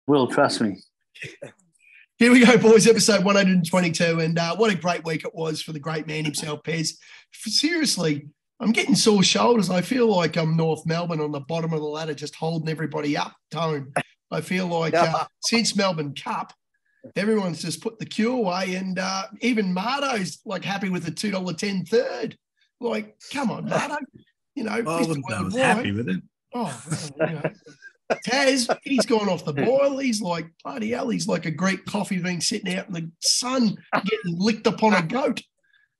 Will, trust me. Here we go, boys, episode 122. And what a great week it was for the great man himself, Pez. Seriously, I'm getting sore shoulders. I feel like I'm North Melbourne on the bottom of the ladder, just holding everybody up, Tone. I feel like since Melbourne Cup, everyone's just put the queue away, and even Mardo's like happy with the $2.10 third. Like, come on, Mardo. You know, I was happy with it. Oh, well, you know. Taz, he's gone off the boil. He's like, bloody hell, he's like a Greek coffee bean sitting out in the sun getting licked upon a goat.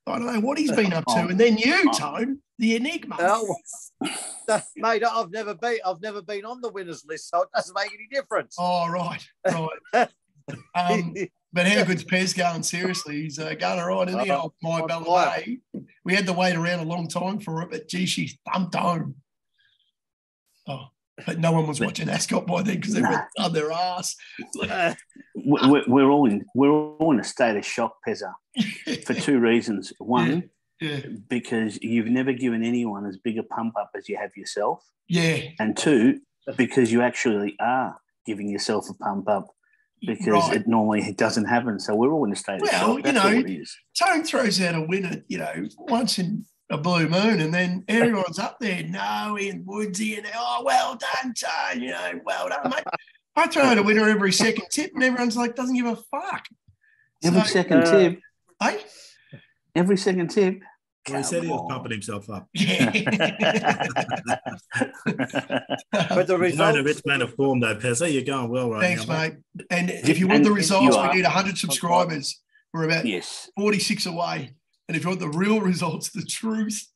I don't know what he's been up to. And then you, Tone, the enigma. Mate, I've never been on the winners list, so it doesn't make any difference. Oh, right. But how good's Pez going? Seriously, he's going all right, isn't he? My Ballarat. We had to wait around a long time for it, but gee, she thumped home. Oh, but no one was watching Ascot by then because they were on their ass. We're all in a state of shock, Pezza, for two reasons. One, because you've never given anyone as big a pump up as you have yourself. Yeah. And two, because you actually are giving yourself a pump up because it normally doesn't happen. So we're all in a state of shock. That's all it is. Tone throws out a winner, once in a blue moon, and then everyone's up there, Noe and Woodsy, and well done, Tone, well done, mate. I throw out a winner every second tip, and everyone's like, doesn't give a fuck. Every second tip. Eh? Every second tip. Well, he said he was pumping himself up. Yeah. But the results... a rich man of form, though, Pezza. You're going well right Thanks, now. mate. And if you want the results, we need 100 subscribers. We're about 46 away. And if you want the real results, the truth,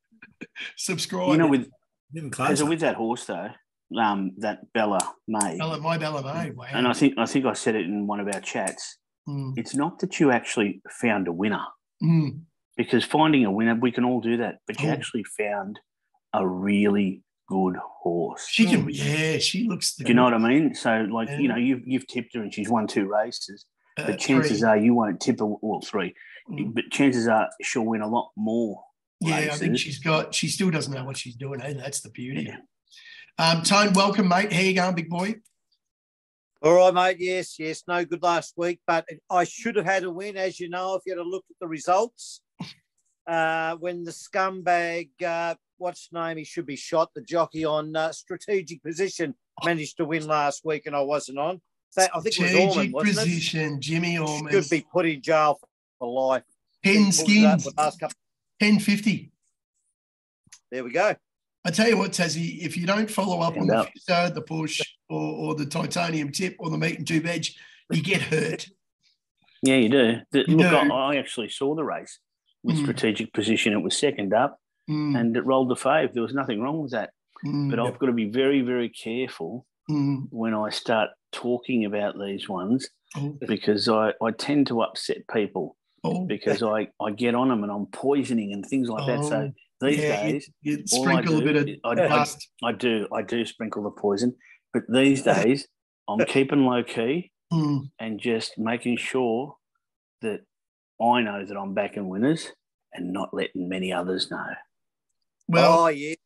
subscribe. With that horse, though, that Bella May. My Bella May, wow. And I think I said it in one of our chats. It's not that you actually found a winner. Because finding a winner, we can all do that. But you actually found a really good horse. She looks. Do you know what I mean? So, you've tipped her and she's won 2 races. But chances are you won't tip her, 3. But chances are she'll win a lot more races. I think she still doesn't know what she's doing. Hey, that's the beauty. Yeah. Tone, welcome, mate. How you going, big boy? All right, mate. Yes. No good last week, but I should have had a win, as you know, if you had a look at the results. When the scumbag, what's his name? He should be shot. The jockey on strategic position managed to win last week, and I wasn't on. So I think it was Orman, wasn't position, it? Jimmy Orman should be put in jail for life. 10 skins, 10.50. There we go. I tell you what, Tassie, if you don't follow up on the Fisto, the push, or the titanium tip, or the meat and 2 veg, you get hurt. Yeah, you do. I actually saw the race with strategic position. It was second up, and it rolled the fave. There was nothing wrong with that. But I've got to be very, very careful when I start talking about these ones because I tend to upset people because I get on them and I'm poisoning and things like that. So these days, you sprinkle a bit of dust. I do sprinkle the poison, but these days I'm keeping low key and just making sure that I know that I'm backing winners and not letting many others know. Well, yes.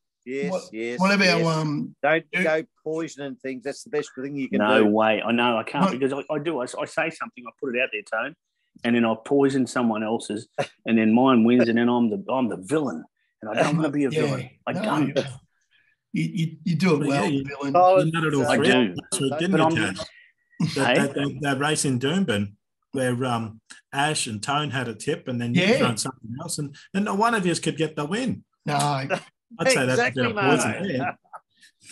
What about don't go poisoning things. That's the best thing you can do. No way. I know I can't because I do. I say something, I put it out there, Tone, and then I poison someone else's, and then mine wins, and then I'm the villain, and I don't want to be a villain. I don't. You do it well, villain. I do. That race in Doomben where Ash and Tone had a tip, and then you thrown something else, and one of you could get the win. No, I'd say that's a bit of poison there.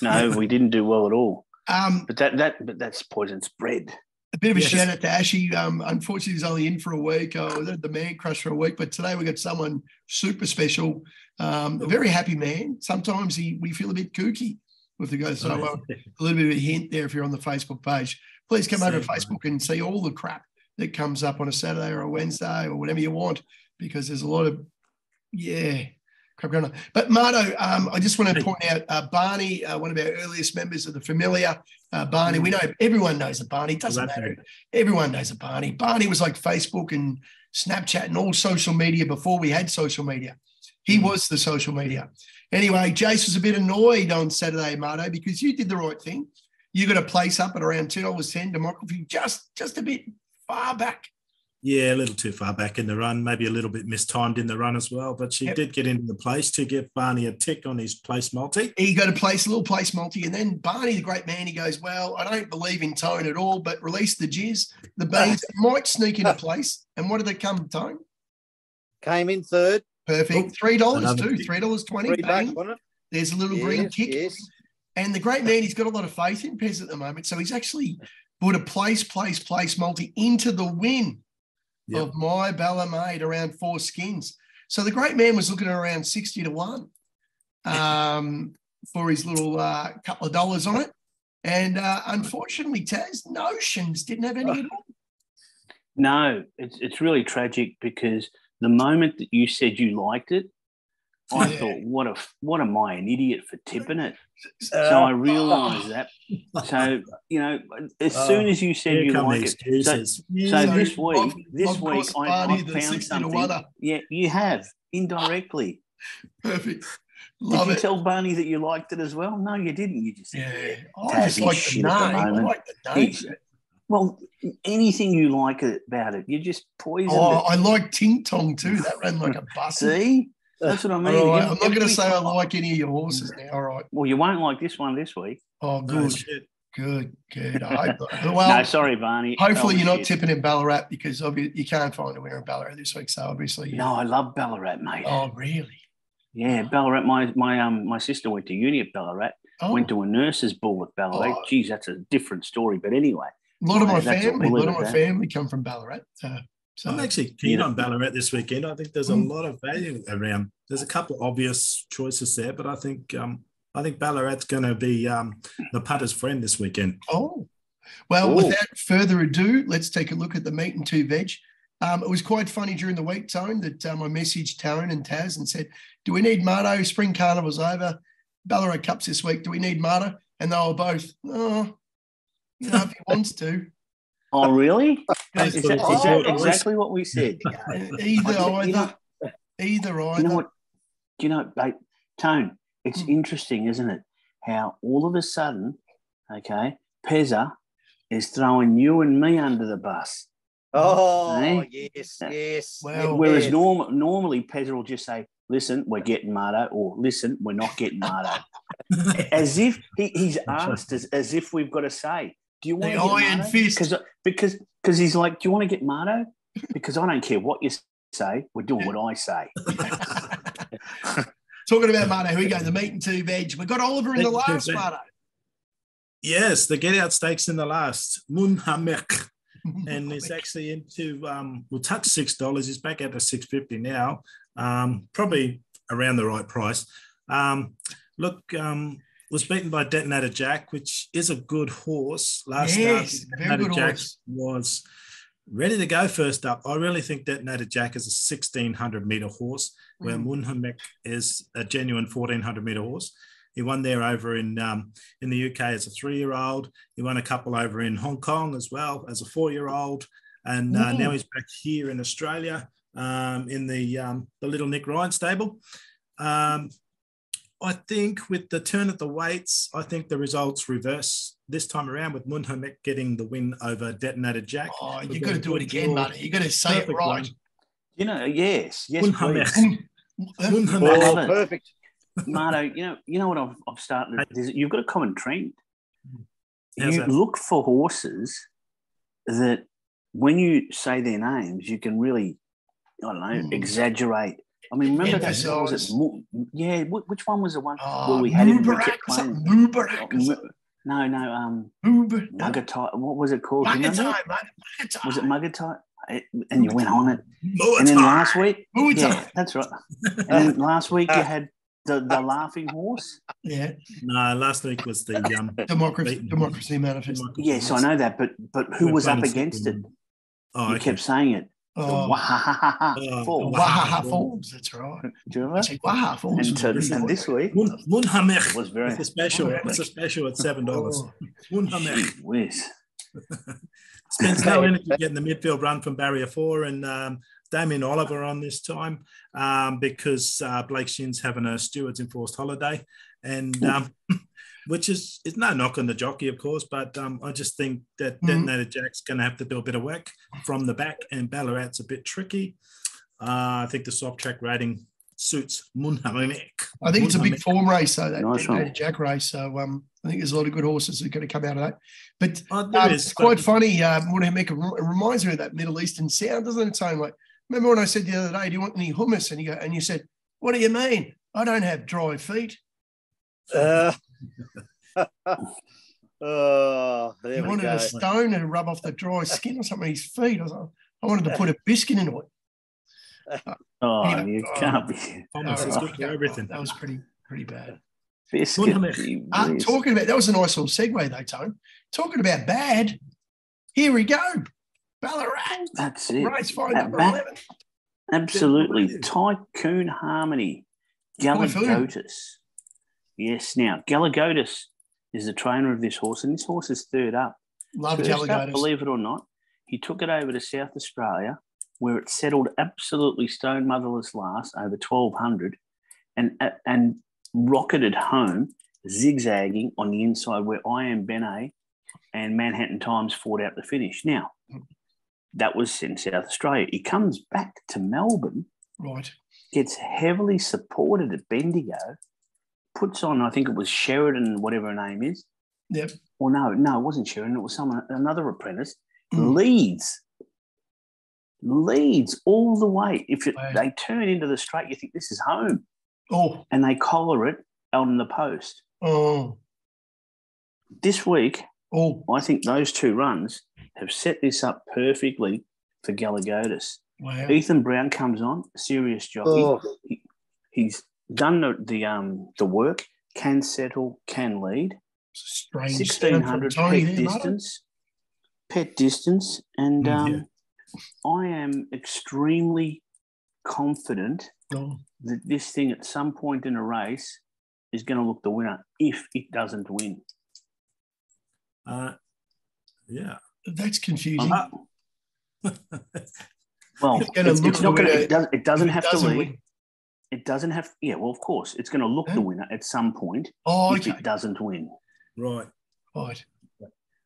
No, we didn't do well at all. But that's poison spread. A bit of a shout out to Ashy. Unfortunately, he's only in for a week. I was at the Man Crush for a week, but today we got someone super special. A very happy man. Sometimes we feel a bit kooky with the guy. So a little bit of a hint there if you're on the Facebook page. Please come over to Facebook and see all the crap that comes up on a Saturday or a Wednesday or whatever you want, because there's a lot of crap going on. But Mardo, I just want to point out Barney, one of our earliest members of the Familiar. Barney, we know everyone knows a Barney. It doesn't matter. Everyone knows a Barney. Barney was like Facebook and Snapchat and all social media before we had social media. He was the social media. Anyway, Jace was a bit annoyed on Saturday, Mardo, because you did the right thing. You got a place up at around $2.10. Demography just a bit far back. Yeah, a little too far back in the run, maybe a little bit mistimed in the run as well. But she did get into the place to give Barney a tick on his place multi. He got a little place multi, and then Barney, the great man, he goes, well, I don't believe in Tone at all, but release the jizz. The beans might sneak into place. And what did they come, Tone? Came in third. Perfect. $3 too. $3.20. There's a little green kick. Yes. And the great man, he's got a lot of faith in Pez at the moment. So he's actually put a place multi into the win of My Ballarat around 4 skins. So the great man was looking at around 60 to 1 for his little couple of dollars on it. And unfortunately, Taz, Notions didn't have any at all. No, it's really tragic because the moment that you said you liked it, I thought, what am I, an idiot for tipping it? So I realised that. So, as soon as you said you like it. So this week I found something. Yeah, you have, indirectly. Perfect. Did you tell Barney that you liked it as well? No, you didn't. You just said, I just like the name. I like the name. Well, anything you like about it, you just poisoned it. I like Ting Tong too. That ran like a bus. See? That's what I mean. Right. I'm not going to say I like any of your horses now. All right. Well, you won't like this one this week. Oh, good. Good. I hope. Well, no, sorry, Barney. Hopefully you're not tipping in Ballarat because you can't find a winner in Ballarat this week. So obviously. No, I love Ballarat, mate. Oh, really? Yeah, Ballarat. My sister went to uni at Ballarat. Went to a nurse's ball at Ballarat. Geez, that's a different story. But anyway. A lot of my family come from Ballarat. So I'm actually keen on Ballarat this weekend. I think there's a lot of value around. There's a couple of obvious choices there, but I think Ballarat's going to be the punter's friend this weekend. Oh, well, without further ado, let's take a look at the meat and 2 veg. It was quite funny during the week, Tone, that I messaged Taryn and Taz and said, do we need Marto? Spring Carnival's over. Ballarat Cups this week. Do we need Marto? And they were both, if he wants to. Oh, really? Is that exactly what we said? Either. You know what? Mate, Tone, it's interesting, isn't it? How all of a sudden, Pezza is throwing you and me under the bus. Oh, yes. Well, whereas normally Pezza will just say, listen, we're getting Marto, or listen, we're not getting Marto. As if he's asked us, as if we've got to say, do you want to get Marto? Fist. Because he's like, do you want to get Marto? Because I don't care what you say, we're doing what I say. Talking about Marto, here we go, the meat and 2 veg. We've got Oliver in the last, Marto. Yes, the get-out stakes in the last. Munhamek. And it's actually into, we'll touch $6. He's back at the $6.50 now. Probably around the right price. Was beaten by Detonator Jack, which is a good horse. Last start, Detonator Jack was ready to go first up. I really think Detonator Jack is a 1,600-metre horse, where Munhamek is a genuine 1,400-metre horse. He won there over in the UK as a 3-year-old. He won a couple over in Hong Kong as well as a 4-year-old. And now he's back here in Australia in the Little Nick Ryan stable. I think with the turn at the weights, I think the results reverse this time around with Munhamek getting the win over Detonator Jack. Oh, you've got to do it again, buddy. You've got to say it right. Yes, Munhamek. Oh, perfect. Marto, you know what I've started. You've got a common trend. You look for horses that when you say their names, you can really, exaggerate. I mean, remember that? Which one was the one where we had him? Mubarak. No. Muggertite. What was it called? Muggertite. Was it Muggertite? And you went on it. And then last week, that's right. And then last week you had the laughing horse. Yeah. No, last week was the Democracy Manifest. Yes, I know that, but who was up against it? You kept saying it. Wahaha Falls, that's right. Do you remember? Wahaha Falls. And this week, Munhamek was very. It's a special. It's a special at $7. Munhamek. Spends no energy getting the midfield run from barrier 4, and Damien Oliver on this time because Blake Shin's having a steward's enforced holiday, and which is no knock on the jockey, of course, but I just think that Detonator Jack's going to have to do a bit of work from the back, and Ballarat's a bit tricky. I think the soft track rating suits Munhamek. I think it's a big form race, though, that Detonator Jack race. So I think there's a lot of good horses that are going to come out of that. But it's quite funny. Munhamek, it reminds me of that Middle Eastern sound, doesn't it? Saying like, remember when I said the other day, do you want any hummus? And you said, what do you mean? I don't have dry feet. There he wanted a stone and rub off the dry skin or something on his feet. I was like, I wanted to put a biscuit into it. You can't be. Everything. That was pretty bad. Biscuit. Talking about, that was a nice little segue though, Tone. Talking about bad, here we go. Ballarat. That's it. Race 5, number 11. Absolutely. Tycoon Harmony. Galagotis. Yes. Now, Galagotis is the trainer of this horse, and this horse is third up. Love Galagotis. Believe it or not, he took it over to South Australia, where it settled absolutely stone motherless last over 1,200 and rocketed home, zigzagging on the inside where I Am Benet and Manhattan Times fought out the finish. Now, that was in South Australia. He comes back to Melbourne, right? Gets heavily supported at Bendigo, puts on, I think it was Sheridan, whatever her name is. Yep. Or no, it wasn't Sheridan. It was another apprentice. Leads all the way. They turn into the straight, you think this is home. Oh. And they collar it out in the post. Oh. This week, I think those two runs have set this up perfectly for Galagotis. Wow. Ethan Brown comes on, serious jockey. Oh. He's done the work, can settle, can lead. Strange. 1,600 pet distance. And I am extremely confident that this thing at some point in a race is going to look the winner if it doesn't win. Yeah. That's confusing. Well, it doesn't have to lead. Win. It doesn't have. Yeah, well, of course, it's going to look the winner at some point if it doesn't win. Right.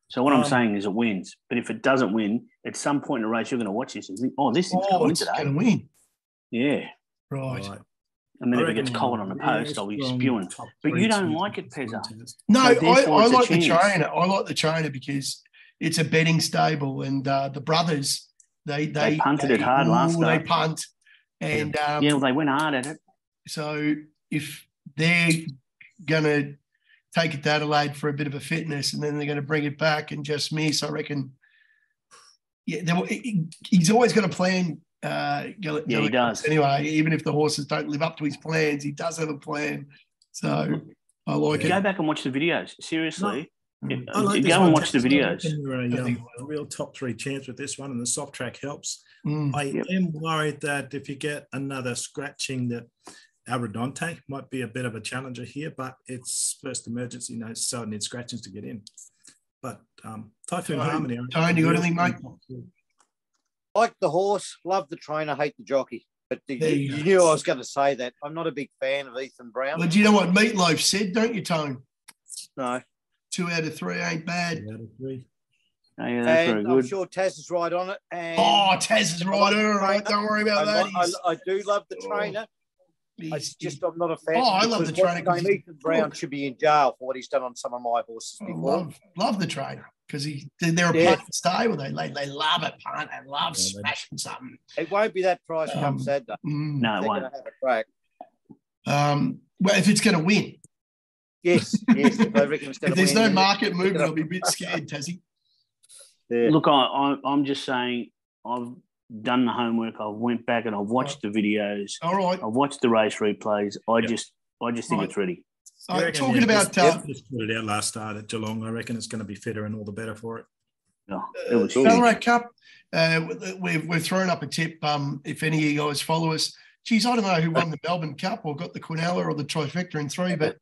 So what I'm saying is it wins, but if it doesn't win, at some point in the race, you're going to watch this and think, this thing's going to win today. It's going to win. Yeah. Right. And then if it gets collared on the post, I'll be spewing. But you don't like it, Pezza. No, I like the trainer. I like the trainer because it's a betting stable, and the brothers, they punted it hard last time. They punt. And they went hard at it. So if they're going to take it to Adelaide for a bit of a fitness, and then they're going to bring it back and just miss, I reckon. Yeah, he's always got a plan. He does. Anyway, even if the horses don't live up to his plans, he does have a plan. So I like it. Go back and watch the videos. Seriously. No. Go and watch the videos. You're a real top 3 chance with this one, and the soft track helps. I am worried that if you get another scratching, that Aradante might be a bit of a challenger here, but it's first emergency, so it needs scratchings to get in. But Typhoon Harmony. Tony, you got anything, mate? Like the horse, love the trainer, hate the jockey. But you knew I was going to say that. I'm not a big fan of Ethan Brown. Well, do you know what Meatloaf said, don't you, Tone? No. 2 out of 3 ain't bad. 2 out of 3. Oh, yeah, that's very good. I'm sure Taz is right on it. And Taz is right on it. All right, don't worry about that. I do love the trainer. I'm not a fan. I love the trainer. Ethan Brown should be in jail for what he's done on some of my horses before. Love the trainer because they're a punt stable. They love a punt and love smashing something. It won't be that price come Saturday. No, it won't. Have a crack. Well, if it's going to win. Yes. If I reckon it's going to win. If there's no market movement, I'll be a bit scared, Tassie. Yeah. Look, I'm just saying I've done the homework. I went back and I've watched the videos. All right. I've watched the race replays. I just think it's ready. Talking about just put it out last start at Geelong. I reckon it's going to be fitter and all the better for it. Ballarat Cup. We've thrown up a tip. If any of you guys follow us, geez, I don't know who won the Melbourne Cup or got the Quinella or the trifecta in 3, but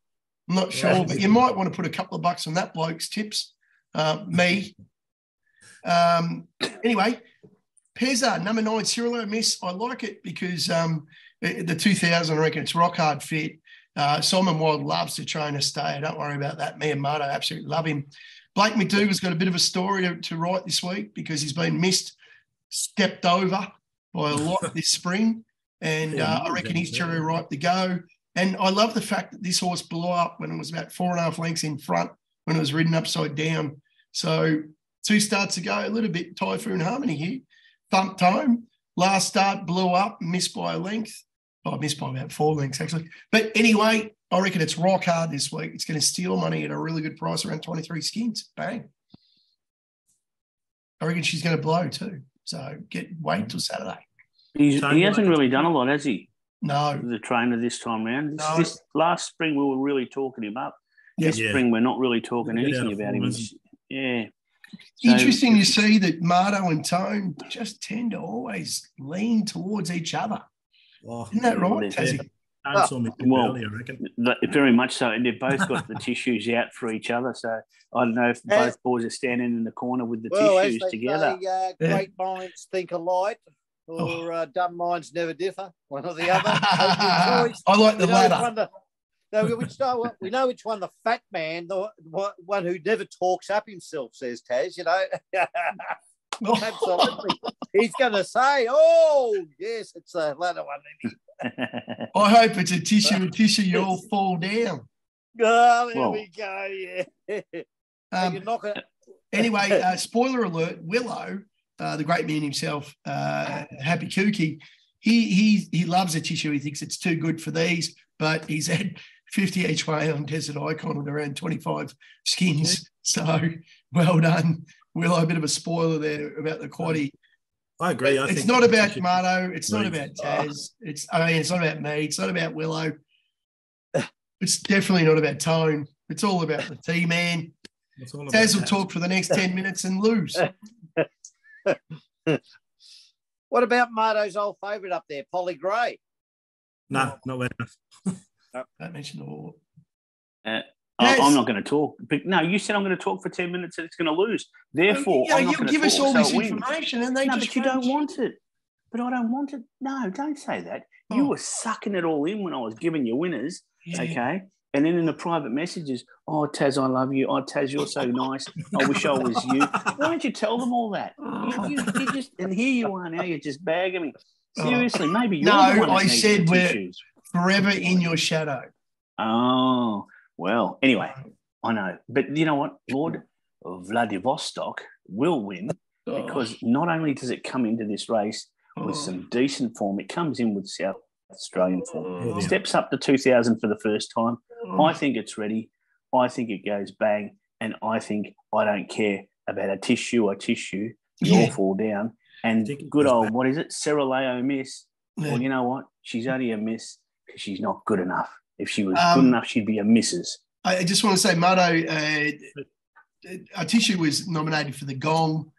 I'm not sure. But you might want to put a couple of bucks on that bloke's tips. Me. Anyway, Pezza, number 9, Cirilo Miss. I like it because the 2000, I reckon it's rock hard fit. Simon Wild loves to train a stayer. Don't worry about that. Me and Marto absolutely love him. Blake McDougall's got a bit of a story to write this week because he's been stepped over by a lot this spring. And I reckon he's cherry ripe to go. And I love the fact that this horse blew up when it was about 4.5 lengths in front when it was ridden upside down. So 2 starts ago, a little bit Typhoon Harmony here. Thumped home. Last start blew up, missed by a length. Oh, missed by about 4 lengths, actually. But anyway, I reckon it's rock hard this week. It's going to steal money at a really good price, around 23 skins. Bang. I reckon she's going to blow too. So wait till Saturday. He hasn't really done a lot, has he? No. The trainer this time round. No. This last spring, we were really talking him up. This spring, we're not really talking anything about him. Yeah. Interesting to see that Marto and Tone just tend to always lean towards each other. Oh, isn't that right, Tassie? Well, I reckon. Very much so. And they've both got the tissues out for each other. So I don't know if both boys are standing in the corner with the tissues together. Great minds think alike, or dumb minds never differ. One or the other. I like the latter. We know which one the fat man, the one who never talks up himself, says Taz, you know. Absolutely. He's going to say, oh, yes, it's the latter one. I hope it's a tissue you all fall down. Oh, there we go, yeah. You're not gonna... Anyway, spoiler alert, Willow, the great man himself, Happy Kooky, he loves a tissue. He thinks it's too good for these, but he's had 50 each way on Desert Icon with around 25 skins. So well done, Willow. A bit of a spoiler there about the quaddie. I agree. I it's think not about Marto. It's not about Taz. It's not about me. It's not about Willow. It's definitely not about Tone. It's all about the T-man. Taz will talk for the next 10 minutes and lose. What about Marto's old favourite up there, Polly Gray? No, not well enough. Don't mention the war. I'm not going to talk. But no, you said I'm going to talk for 10 minutes and it's going to lose. Therefore, I'm not going to talk. You give us all this information and they but you don't want it. But I don't want it. No, don't say that. You were sucking it all in when I was giving you winners, okay? And then in the private messages, oh, Taz, I love you. Oh, Taz, you're so nice. I wish I was you. Why don't you tell them all that? You just, and here you are now, you're just bagging me. Seriously, maybe you're the one that I said we're tissues. Forever in your shadow. Oh, well, anyway, I know. But you know what? Lord Vladivostok will win because not only does it come into this race with some decent form, it comes in with South Australian form. Steps up to 2,000 for the first time. I think it's ready. I think it goes bang. And I think I don't care about a tissue. You'll fall down. And good old, what is it? Ceruleo miss. Yeah. Well, you know what? She's only a miss because she's not good enough. If she was good enough, she'd be a missus. I just want to say, Marto, Tishu was nominated for the Gong.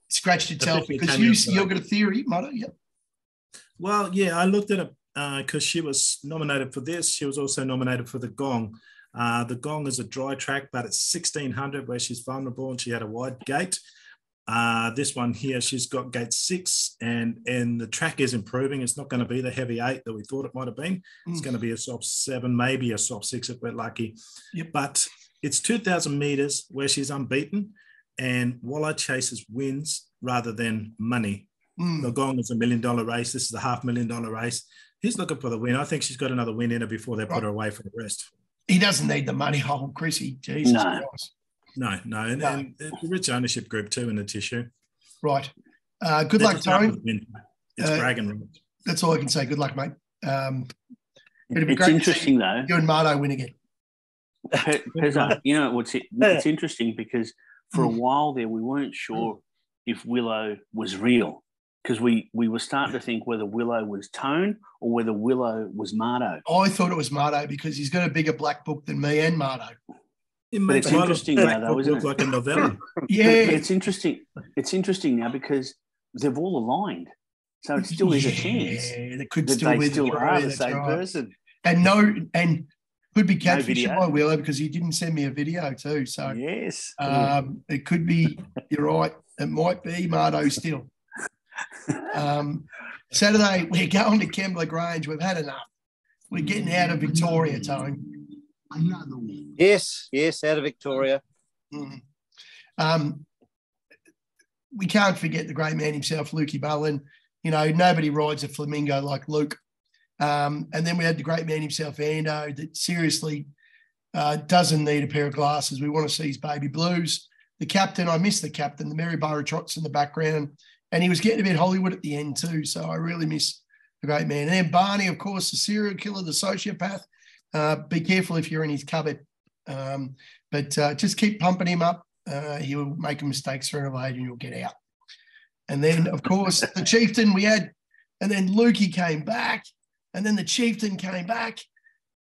Scratched itself because you've got a theory, Marto. Yep. Well, yeah, I looked at it because she was nominated for this. She was also nominated for the Gong. The Gong is a dry track, but it's 1,600 where she's vulnerable and she had a wide gate. This one here, she's got gate 6 and the track is improving. It's not going to be the heavy 8 that we thought it might have been. It's going to be a soft 7, maybe a soft 6 if we're lucky. Yep. But it's 2,000 metres where she's unbeaten and Wallow chases wins rather than money. The Gong is $1 million race. This is a $500,000 race. He's looking for the win. I think she's got another win in her before they put her away for the rest. He doesn't need the money hole, Chrissy. Jesus Christ. No. And it's a rich ownership group too in the tissue. Right. Good luck, Tone. It's bragging. That's all I can say. Good luck, mate. It's interesting, though. You and Marto win again. Pezza, you know, it's interesting because for a while there we weren't sure if Willow was real because we were starting to think whether Willow was Tone or whether Willow was Marto. I thought it was Marto because he's got a bigger black book than me and Marto. But it's interesting now, though, isn't it? Like a novella. Yeah. But it's interesting. It's interesting now because they've all aligned. So it still is a chance that they still are the same person. And could be catfishing by Willow because he didn't send me a video too. So yes, it could be. You're right. It might be Marto still. Saturday we're going to Kembla Grange. We've had enough. We're getting out of Victoria, Tone. Yes, out of Victoria. We can't forget the great man himself, Lukey Bullen. You know, nobody rides a flamingo like Luke. And then we had the great man himself, Ando, that seriously doesn't need a pair of glasses. We want to see his baby blues. The captain, I miss the captain, the Maryborough Trots in the background. And he was getting a bit Hollywood at the end too. So I really miss the great man. And then Barney, of course, the serial killer, the sociopath. Be careful if you're in his cupboard. But just keep pumping him up. He'll make mistakes sooner or later and you'll get out. And then, of course, the chieftain we had, and then Lukey came back, and then the chieftain came back,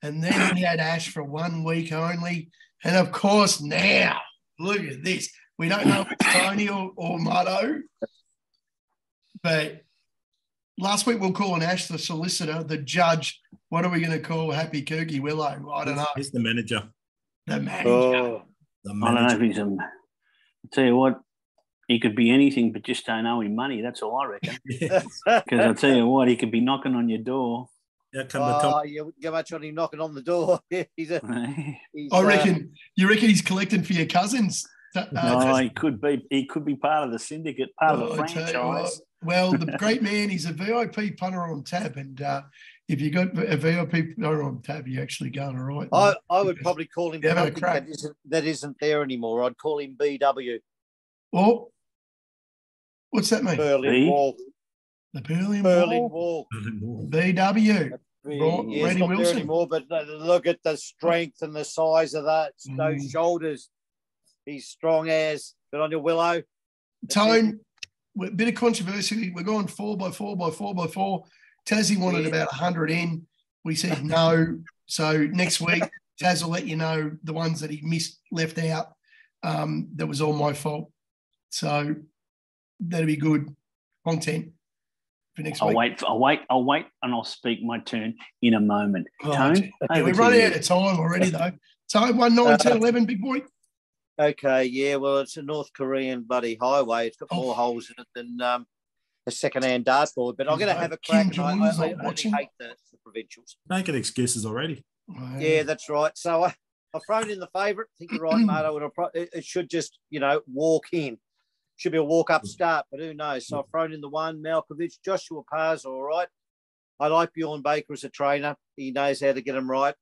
and then we had Ash for 1 week only. And, of course, now, look at this. We don't know if it's Tony or Mutto, but last week we'll call an Ash the solicitor, the judge. What are we going to call Happy Kooky Willow? I don't know. He's the manager. The manager. I don't know if he's I'll tell you what, he could be anything but just don't owe him money. That's all I reckon. Because I'll tell you what, he could be knocking on your door. You wouldn't get much on him knocking on the door. I reckon. You reckon he's collecting for your cousins? He could be. He could be part of the syndicate, part of the franchise. Well, the great man, he's a VIP punter on tab, and if you got a VIP punter on tab, you're actually going all right. I would probably call him something that isn't there anymore. I'd call him BW. Well, what's that mean? Berlin Wall. The Berlin Wall. BW. It's not there anymore, but look at the strength and the size of that. Those shoulders. He's strong as. Good on your Willow. Tone, a bit of controversy. We're going 4x4x4x4. Tassie wanted about 100 in. We said no. So next week, Taz will let you know the ones that he left out. That was all my fault. So that'll be good content for next week. I'll wait, and I'll speak my turn in a moment. Tone, we're running out of time already, though. So 1, 9, 10, 11, big boy. Okay, yeah, well, it's a North Korean bloody highway. It's got more holes in it than a second-hand dartboard. But I'm going to have a crack. I actually hate the provincials. Making excuses already. Yeah, that's right. So I've thrown in the favourite. I think you're right, Marto. It should just, walk in. Should be a walk-up start, but who knows? So I've thrown in the 1, Malkovich. Joshua Parr's all right. I like Bjorn Baker as a trainer. He knows how to get them right.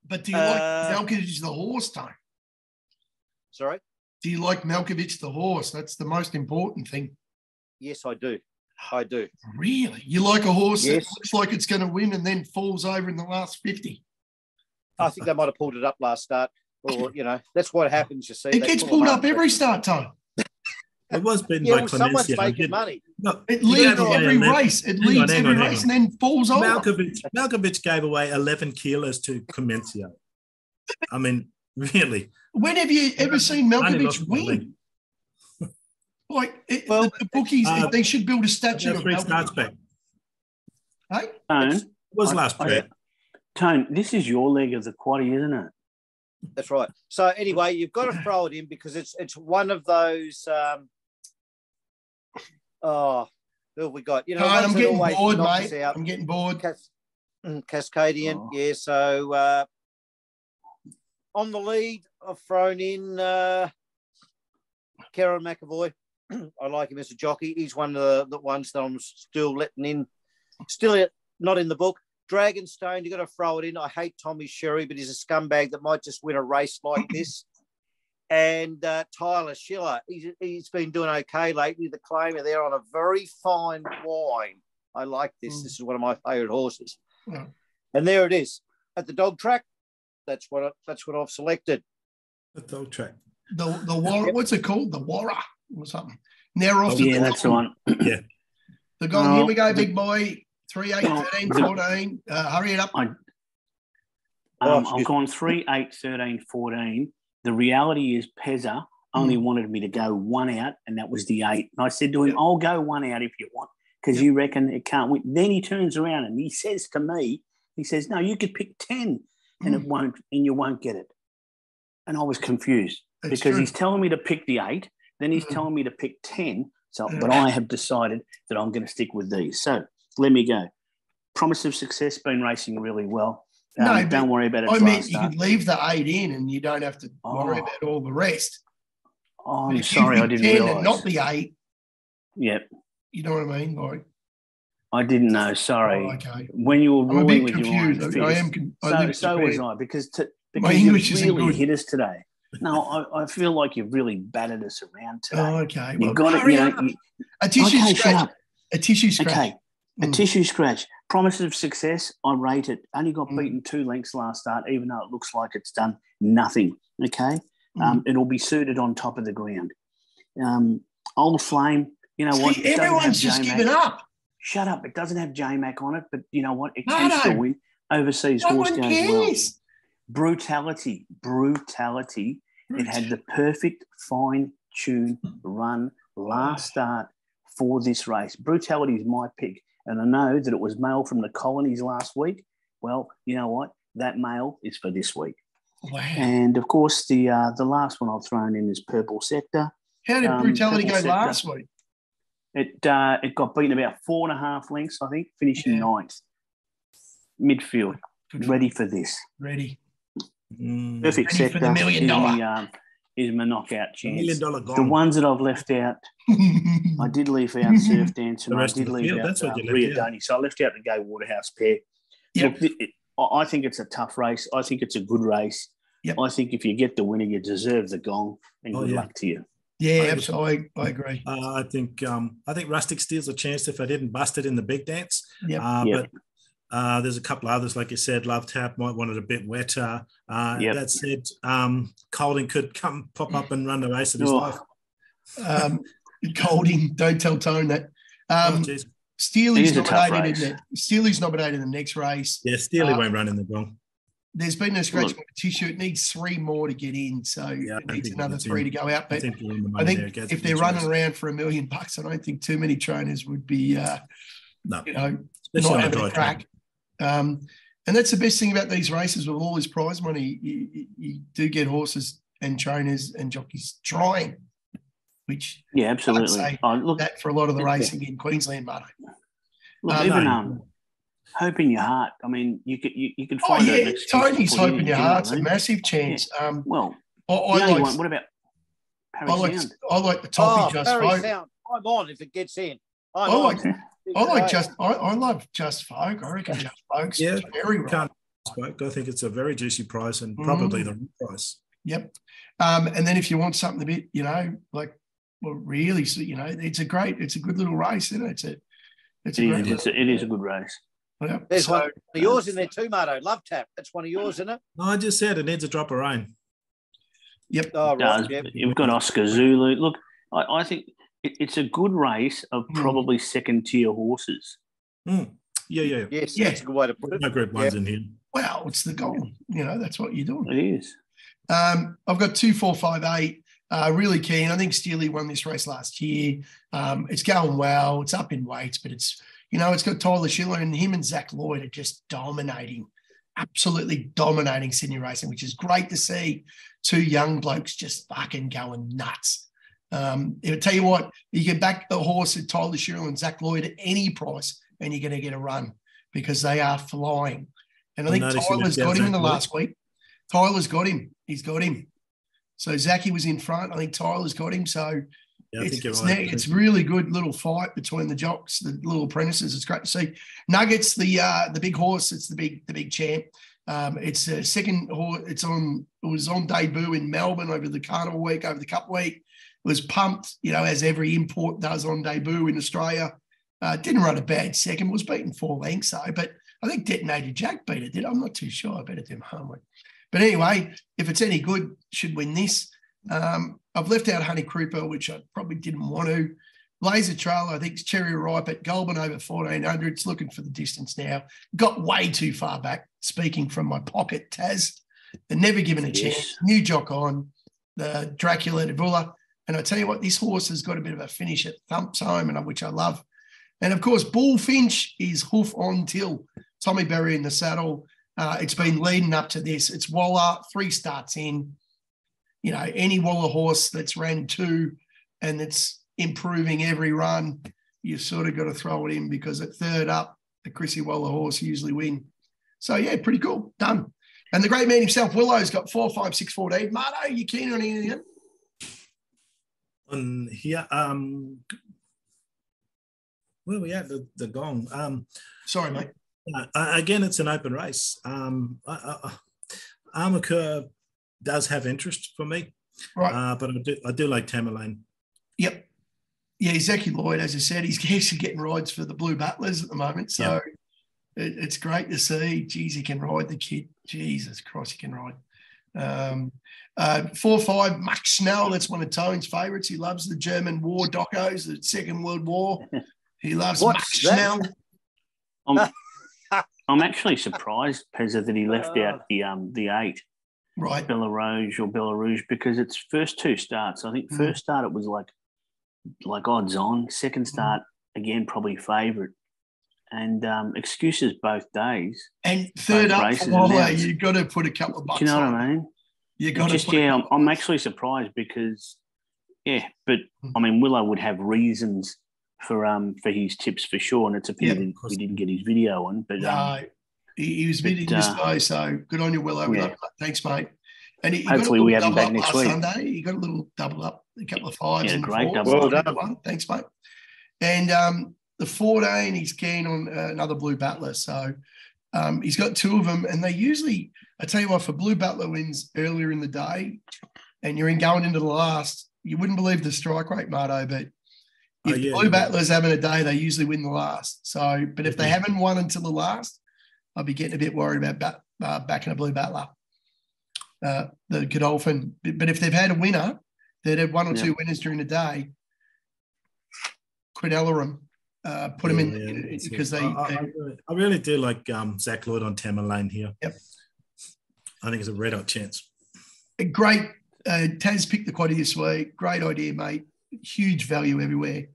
But do you like Malkovich the horse, though? Sorry? Do you like Malkovich the horse? That's the most important thing. Yes, I do. I do. Really? You like a horse that looks like it's going to win and then falls over in the last 50? I think they might have pulled it up last start. Or, that's what happens, you see. It gets pulled up every start time. It was beaten by Clemency. Someone's making money. No, it leads every race. It leads every race and then falls over. Malkovich gave away 11 kilos to Clemency. I mean, really. When have you ever seen Malkovich win? The bookies, they should build a statue of Malkovich. Hey? Tone? It was last week. Tone, this is your leg of the quaddie, isn't it? That's right. So anyway, you've got to throw it in because it's one of those. Who have we got? I'm getting bored, mate. I'm getting bored. Cascadian, yeah. So on the lead, I've thrown in Karen McAvoy. I like him as a jockey. He's one of the ones that I'm still letting in. Still not in the book. Dragonstone, you've got to throw it in. I hate Tommy Sherry, but he's a scumbag that might just win a race like this. And Tyler Schiller, he's been doing okay lately. The claimer there on a very fine wine. I like this. This is one of my favourite horses. Yeah. And there it is at the dog track. That's what I've selected. The dog track. The Warra, what's it called? The Warra or something. Now off to the that's the one. Yeah. The Gong. Here we go, big boy. 3, 8, 13, 14. Hurry it up. I've gone 3, 8, 13, 14. The reality is Pezza only wanted me to go 1 out, and that was the 8. And I said to him, I'll go 1 out if you want, because you reckon it can't win. Then he turns around and he says to me, no, you could pick 10 and it won't, and you won't get it. And I was confused because he's telling me to pick the 8, then he's telling me to pick 10. So, but I have decided that I'm going to stick with these. So let me go. Promise of Success, been racing really well. No, don't worry about it. I meant you could leave the 8 in and you don't have to worry about all the rest. Oh, I'm sorry, I didn't realise. And not the 8. Yep. You know what I mean? Like, I didn't know. Sorry. Oh, okay. When you were ruling with confused. your iron fist, so was I, because you really hit us today. No, I feel like you've really battered us around today. Oh, okay. You've got it. A tissue scratch. Shut up. A tissue scratch. Okay. A tissue scratch. Promise of Success, I rate it. Only got beaten 2 lengths last start, even though it looks like it's done nothing. Okay. It'll be suited on top of the ground. Old Flame, you know what? Everyone's just given up. Shut up. It doesn't have J-Mac on it, but you know what? It can still win. Overseas horse goes well. Brutality. It had the perfect fine-tuned run last start for this race. Brutality is my pick. And I know that it was mail from the colonies last week. Well, you know what? That mail is for this week. Wow. And, of course, the last one I've thrown in is Purple Sector. How did Brutality go last week? It got beaten about 4.5 lengths, I think, finishing 9th. Midfield. Ready for this. Ready. Perfect Sector for the $1 million. Is my knockout chance. $1 million Gong. The ones that I've left out, I did leave out Surf Dance and I did leave out Riadoni. So I left out the Go Waterhouse pair. Yep. Look, I think it's a tough race. I think it's a good race. Yep. I think if you get the winner, you deserve the Gong, and good luck to you. Yeah, absolutely. I agree. I think Rustic steals a chance if I didn't bust it in the big dance. Yep. But there's a couple of others, like you said. Love Tap might want it a bit wetter. That said, Colding could pop up and run the race of his life. Colding, don't tell Tone that. Steely's nominated, isn't it? Steely's nominated in the next race. Yeah, Steely won't run in the Gong. There's been no scratch competition. It needs 3 more to get in, so it needs another 3 to go out. But I think if they're running around for $1 million, I don't think too many trainers would be, not having a crack. And that's the best thing about these races with all this prize money. You do get horses and trainers and jockeys trying, which absolutely. Look, that for a lot of the racing in Queensland, Marty. Look, even Hope in Your Heart. I mean, you could find that. Tony's Hope in Your Heart's a massive chance. I like. What about Parry Sound? I like the Toppy Just Folk. I'm on if it gets in. I love Just Folk. I reckon Just Folk's very right. I think it's a very juicy price and probably the right price. Yep. And then if you want something a bit, really, it's a good little race, isn't it? It is a good race. Yeah. There's one of yours in there too, Marto. Love Tap. That's one of yours, isn't it? No, I just said it needs a drop of rain. Yep. Oh, it does. Yep. You've got Oscar Zulu. Look, I think it's a good race of probably second-tier horses. Yeah. Yes, that's a good way to put it. No group ones in here. Well, it's the goal. That's what you're doing. It is. I've got 2, 4, 5, 8. Really keen. I think Steely won this race last year. It's going well. It's up in weights, but it's got Tyler Schiller, and him and Zach Lloyd are just absolutely dominating Sydney racing, which is great to see. 2 young blokes just fucking going nuts. I'll tell you what, you can back the horse at Tyler Schiller and Zach Lloyd at any price, and you're going to get a run because they are flying. And I think Tyler's got him in the last week. Tyler's got him. He's got him. So Zachy was in front. I think Tyler's got him. So it's really good little fight between the jocks, the little apprentices. It's great to see. Nuggets, the big horse. It's the big champ. It's a second horse. It was on debut in Melbourne over the Carnival week, over the Cup week. It was pumped, as every import does on debut in Australia. Didn't run a bad second. Was beaten 4 lengths though, but I think Detonated Jack beat it. I'm not too sure. I bet it did homework. But anyway, if it's any good, should win this. I've left out Honey Crooper, which I probably didn't want to. Laser Trail, I think, is Cherry Ripe at Goulburn over 1,400. It's looking for the distance now. Got way too far back, speaking from my pocket, Taz. They're never given a chance. New jock on, the Dracula Davula. And I tell you what, this horse has got a bit of a finish at Thumps Home, which I love. And, of course, Bullfinch is hoof on till. Tommy Berry in the saddle. It's been leading up to this. It's Waller, 3 starts in. Any Waller horse that's ran 2 and it's improving every run, you've sort of got to throw it in because at third up, the Chrissy Waller horse usually win. So, yeah, pretty cool. Done. And the great man himself, Willow's got 4, 5, 6, 14. Marto, you keen on anything? On here, where are we at? The Gong. Sorry, mate. Again, it's an open race. Armour Curve does have interest for me, right? But I do like Tamerlane. Yep. Yeah, Zachy Lloyd, as I said, he's actually getting rides for the Blue Butlers at the moment. So it's great to see. Geez, he can ride, the kid. Jesus Christ, he can ride. 4-5, Max Schnell. That's one of Tone's favourites. He loves the German war docos, the Second World War. He loves Max Schnell. I'm actually surprised, Pezza, that he left out the 8, right? Bella Rouge, because its first 2 starts. I think first start it was like odds on. Second start again probably favourite, and excuses both days. And third up for Waller, you've got to put a couple of bucks. Do you know on. what I mean? You got to. I'm actually surprised because, but I mean Willow would have reasons for his tips for sure, and it's a pity we didn't get his video on. But no, he was bidding this way, so good on you, Willow. Yeah. Thanks, mate. And he hopefully we have him back next week. Sunday, he got a little double up, a couple of 5s and great 4s. double. Well done. Thanks, mate. And the 14, he's keen on another Blue Battler, so he's got 2 of them, and they usually, I tell you what, for Blue Battler wins earlier in the day, and you're going into the last, you wouldn't believe the strike rate, Marto, but if Blue Battler's having a day, they usually win the last. So, but if they haven't won until the last, I'll be getting a bit worried about backing a Blue Battler, the Godolphin. But if they've had a winner, they'd have 1 or 2 winners during the day. Quinellerum, put them in because I really do like Zach Lloyd on Tamerlane here. Yep. I think it's a red hot chance. Great. Taz picked the quaddy this week. Great idea, mate. Huge value everywhere.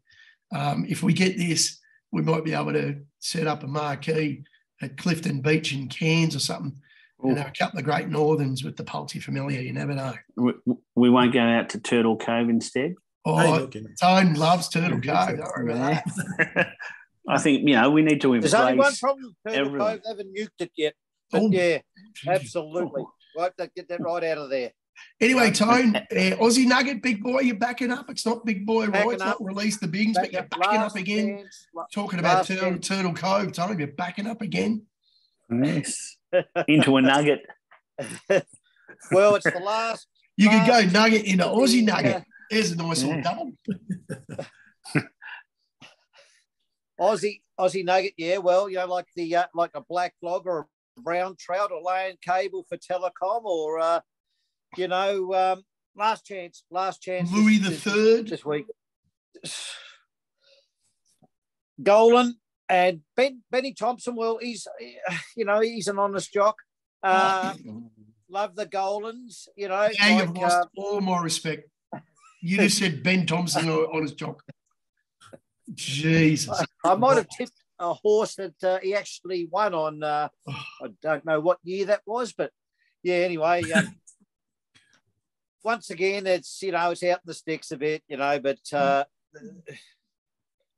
If we get this, we might be able to set up a marquee at Clifton Beach in Cairns or something. And have a couple of great Northerns with the Poultry Familiar. You never know. We won't go out to Turtle Cove instead? Tone loves Turtle Cove. Don't worry about that. I think, we need to embrace. There's only one problem with Turtle Cove. They haven't nuked it yet. But absolutely. We'll have to get that right out of there. Anyway, Tone, Aussie Nugget, big boy, you're backing up. It's not big boy, right? It's not release the bings, but you're backing up again. Talking about Turtle Cove, Tone, you're backing up again. Yes. Into a nugget. Well, it's the last. You could go Nugget into Aussie Nugget. There's a nice little double. Aussie Nugget, well, like a black log or a brown trout or laying cable for telecom or last chance. Louis the Third this week. Golan and Benny Thompson. Well, he's an honest jock. Love the Golans. Now you've lost all my respect. You just said Ben Thompson on his jock. Jesus. I might have tipped a horse that he actually won on. I don't know what year that was, but anyway. Once again, it's out in the sticks a bit, but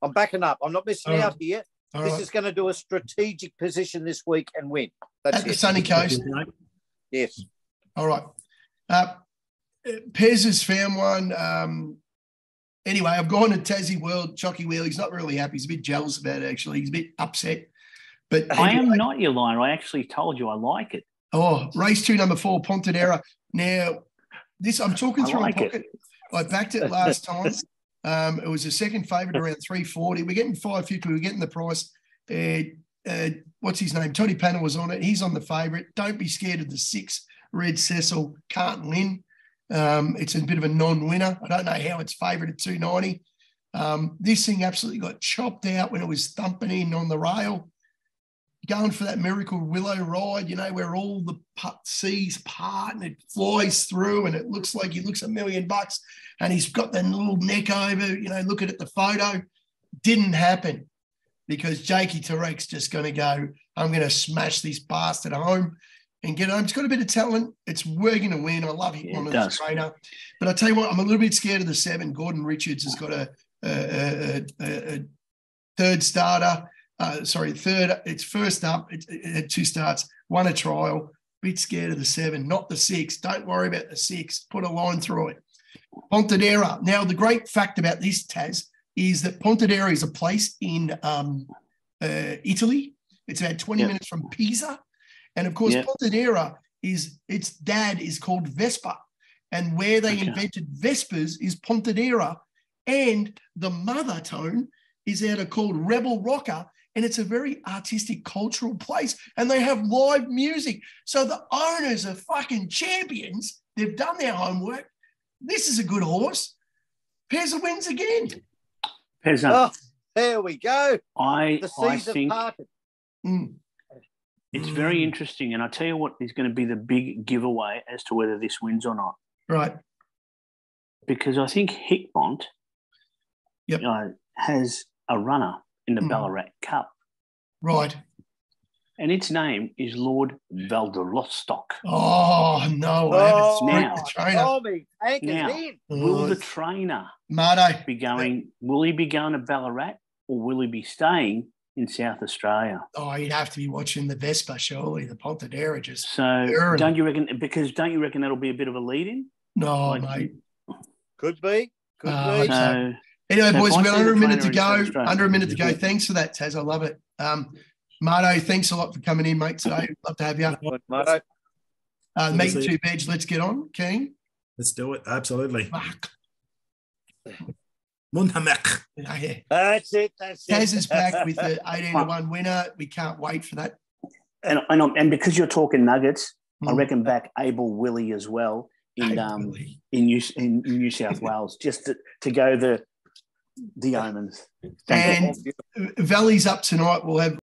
I'm backing up. I'm not missing out here. This is going to do a strategic position this week and win. That's at the sunny coast. Yes. All right. Pez has found one. Anyway, I've gone to Tassie World, Chocky Wheel. He's not really happy. He's a bit jealous about it, actually. He's a bit upset. But I am not your liar. I actually told you I like it. Race 2, number 4, Pontedera. Now, this I'm talking through a pocket. I backed it last time. It was a second favourite around 340. We're getting 550. We're getting the price. What's his name? Tony Panner was on it. He's on the favourite. Don't be scared of the 6. Red Cecil can't win. It's a bit of a non-winner. I don't know how it's favourite at 290. This thing absolutely got chopped out when it was thumping in on the rail. Going for that miracle willow ride, where all the seas part and it flies through and it looks like he looks $1 million and he's got that little neck over, looking at the photo. Didn't happen because Jakey Tarek's just going to go, I'm going to smash this bastard home and get home. It's got a bit of talent. We're going to win. I love him on the trainer. But I tell you what, I'm a little bit scared of the 7. Gordon Richards has got a third starter. third. It's first up. It had 2 starts, won a trial. Bit scared of the 7, not the 6. Don't worry about the 6. Put a line through it. Pontedera. Now, the great fact about this, Taz, is that Pontedera is a place in Italy. It's about 20 minutes from Pisa. And, of course, Pontedera its dad is called Vespa. And where they invented Vespers is Pontedera. And the mother tone is out of called Rebel Rocker. And it's a very artistic, cultural place. And they have live music. So the owners are fucking champions. They've done their homework. This is a good horse. Pezza wins again. Pezza. Oh, there we go. I think parted. It's very interesting. And I tell you what is going to be the big giveaway as to whether this wins or not. Right. Because I think Hickmont has a runner in the Ballarat Cup. Right. And its name is Lord Valderostock. Oh, no. Now, will the trainer be going, will he be going to Ballarat or will he be staying in South Australia? Oh, you'd have to be watching the Vespa, surely, the Pontedera just. So don't you reckon that'll be a bit of a lead-in? No, mate. Could be. So, anyway, boys, we've got under a minute to go. Under a minute to go. Thanks for that, Taz. I love it. Marto, thanks a lot for coming in, mate, today. Love to have you. Marto. Meet 2 Veg, let's get on. Keen? Let's do it. Absolutely. That's it. Taz is back with the 18-1 winner. We can't wait for that. And because you're talking Nuggets, I reckon back Abel Willie as well in New South Wales, just to go the omens. And Valley's up tonight. We'll have